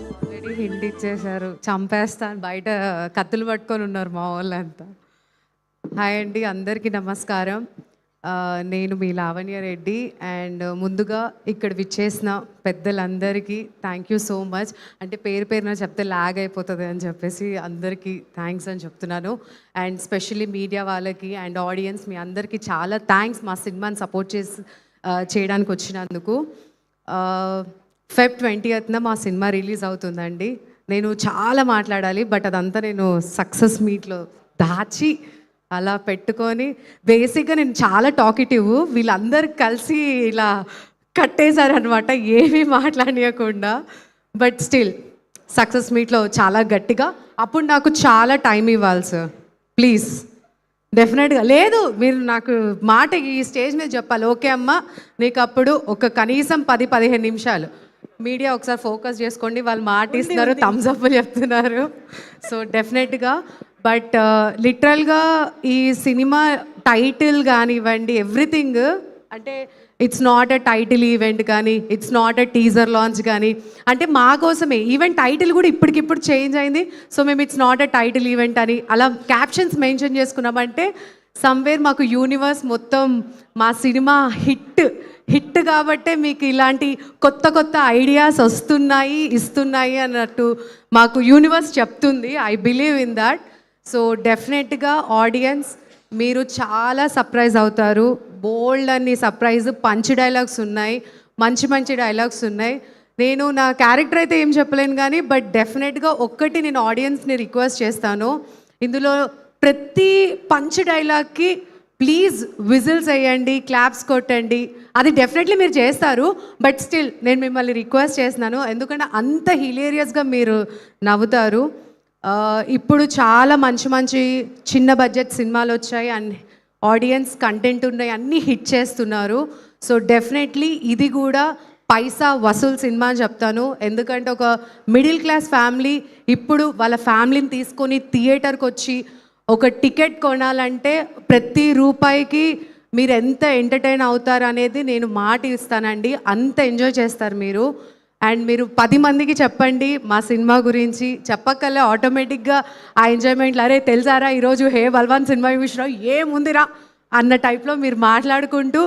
Already hint ఇచ్చేశారు, చంపేస్తాను, బయట కత్తులు పట్టుకొని ఉన్నారు మా వాళ్ళంతా. హాయ్ అండి, అందరికీ నమస్కారం. నేను మీ లావణ్య రెడ్డి. అండ్ ముందుగా ఇక్కడ విచ్చేసిన పెద్దలందరికీ థ్యాంక్ యూ సో మచ్. అంటే పేరు పేరున చెప్తే లాగ్ అయిపోతుంది అని చెప్పేసి అందరికీ థ్యాంక్స్ అని చెప్తున్నాను. అండ్ స్పెషల్లీ మీడియా వాళ్ళకి అండ్ ఆడియన్స్, మీ అందరికీ చాలా థ్యాంక్స్ మా సినిమాని సపోర్ట్ చేయడానికి వచ్చినందుకు. Feb 20th మా సినిమా రిలీజ్ అవుతుందండి. నేను చాలా మాట్లాడాలి, బట్ అదంతా నేను సక్సెస్ మీట్లో దాచి అలా పెట్టుకొని, బేసిక్గా నేను చాలా టాకిటివ్, వీళ్ళందరూ కలిసి ఇలా కట్టేశారనమాట ఏమీ మాట్లాడకుండా. బట్ స్టిల్ సక్సెస్ మీట్లో చాలా గట్టిగా, అప్పుడు నాకు చాలా టైం ఇవ్వాలి సార్, ప్లీజ్. డెఫినెట్గా లేదు, మీరు నాకు మాట ఈ స్టేజ్ మీద చెప్పాలి, ఓకే అమ్మ నీకు అప్పుడు ఒక కనీసం 10-15 నిమిషాలు. మీడియా ఒకసారి ఫోకస్ చేసుకోండి, వాళ్ళు మాట ఇస్తున్నారు, థమ్స్ అప్ చెప్తున్నారు. సో డెఫినెట్గా, బట్ లిటరల్గా ఈ సినిమా టైటిల్ కానివ్వండి, ఎవ్రీథింగ్, అంటే it's not a title event కానీ, it's not a teaser launch కానీ, అంటే మా కోసమే. ఈవెంట్ టైటిల్ కూడా ఇప్పటికిప్పుడు చేంజ్ అయింది. సో మేము it's not a title event అని అలా క్యాప్షన్స్ మెన్షన్ చేసుకున్నామంటే సమ్వేర్ మాకు యూనివర్స్ మొత్తం మా సినిమా హిట్ కాబట్టే మీకు ఇలాంటి కొత్త కొత్త ఐడియాస్ ఇస్తున్నాయి అన్నట్టు మాకు యూనివర్స్ చెప్తుంది. I believe in that. So డెఫినెట్గా ఆడియన్స్ మీరు చాలా సర్ప్రైజ్ అవుతారు. బోల్డ్ అన్ని సర్ప్రైజ్, పంచ్ డైలాగ్స్ ఉన్నాయి, మంచి డైలాగ్స్ ఉన్నాయి. నేను నా క్యారెక్టర్ అయితే ఏం చెప్పలేను కానీ, బట్ డెఫినెట్గా ఒక్కటి నేను ఆడియన్స్ని రిక్వెస్ట్ చేస్తాను, ఇందులో ప్రతి పంచ్ డైలాగ్కి ప్లీజ్ విజిల్స్ వేయండి, క్లాప్స్ కొట్టండి. అది డెఫినెట్లీ మీరు చేస్తారు, బట్ స్టిల్ నేను మిమ్మల్ని రిక్వెస్ట్ చేస్తున్నాను, ఎందుకంటే అంత హిలేరియస్గా మీరు నవ్వుతారు. ఇప్పుడు చాలా మంచి చిన్న బడ్జెట్ సినిమాలు వచ్చాయి అండ్ ఆడియన్స్ కంటెంట్ ఉన్నాయి, అన్నీ హిట్ చేస్తున్నారు. సో డెఫినెట్లీ ఇది కూడా పైసా వసూలు సినిమా అని చెప్తాను. ఎందుకంటే ఒక మిడిల్ క్లాస్ ఫ్యామిలీ ఇప్పుడు వాళ్ళ ఫ్యామిలీని తీసుకొని థియేటర్కి వచ్చి ఒక టికెట్ కొనాలంటే ప్రతి రూపాయికి మీరు ఎంత ఎంటర్టైన్ అవుతారు అనేది నేను మాట ఇస్తానండి. అంత ఎంజాయ్ చేస్తారు మీరు. అండ్ మీరు 10 మందికి చెప్పండి మా సినిమా గురించి, చెప్పక్కలే ఆటోమేటిక్గా ఆ ఎంజాయ్మెంట్లు, అరే తెలుసారా ఈరోజు హే బల్వాన్ సినిమా చూసినావు ఏముందిరా అన్న టైప్లో మీరు మాట్లాడుకుంటూ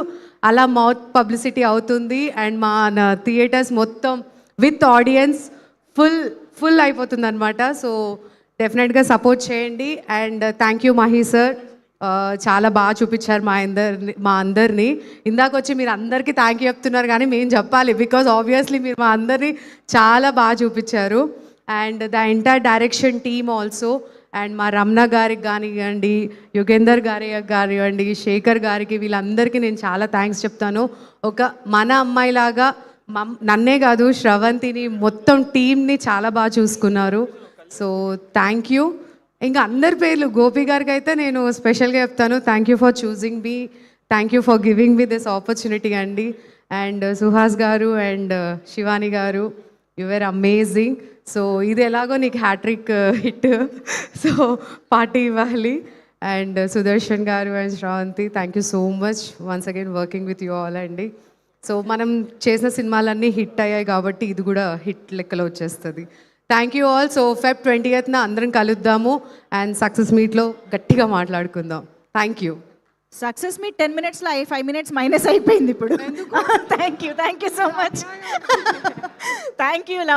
అలా మౌత్ పబ్లిసిటీ అవుతుంది. అండ్ మా థియేటర్స్ మొత్తం విత్ ఆడియన్స్ ఫుల్ అయిపోతుంది అనమాట. సో డెఫినెట్గా సపోర్ట్ చేయండి. And thank you Mahi sir, చాలా బాగా చూపించారు మా అందరినీ. ఇందాక వచ్చి మీరు అందరికీ థ్యాంక్ యూ చెప్తున్నారు కానీ మేము చెప్పాలి, బికాజ్ ఆబ్వియస్లీ మీరు మా అందరినీ చాలా బాగా చూపించారు. And the entire direction team also, and మా రమణ గారికి కానివ్వండి, యుగేందర్ గారికి కానివ్వండి, శేఖర్ గారికి, వీళ్ళందరికీ నేను చాలా థ్యాంక్స్ చెప్తాను. ఒక మన అమ్మాయిలాగా నన్నే కాదు శ్రవంతిని మొత్తం టీమ్ని చాలా బాగా చూసుకున్నారు. So thank you. ఇంకా అందరి పేర్లు గోపి గారికి అయితే నేను స్పెషల్గా చెప్తాను, thank you for choosing me, thank you for giving me this opportunity అండి. అండ్ సుహాస్ గారు అండ్ శివాని గారు, యువర్ అమేజింగ్. సో ఇది ఎలాగో నీకు హ్యాట్రిక్ హిట్, సో పార్టీ ఇవ్వాలి. అండ్ సుదర్శన్ గారు and Sravanthi, thank you so much once again working with you all అండి. So మనం చేసిన సినిమాలన్నీ హిట్ అయ్యాయి కాబట్టి ఇది కూడా హిట్ లెక్కలో వచ్చేస్తుంది. Thank you all. So Feb 20th అందరం కలుద్దాము అండ్ సక్సెస్ మీట్లో గట్టిగా మాట్లాడుకుందాం. Thank you. Success meet 10 minutesలో 5 minutes minus అయిపోయింది ఇప్పుడు. Thank you so much. Thank you love.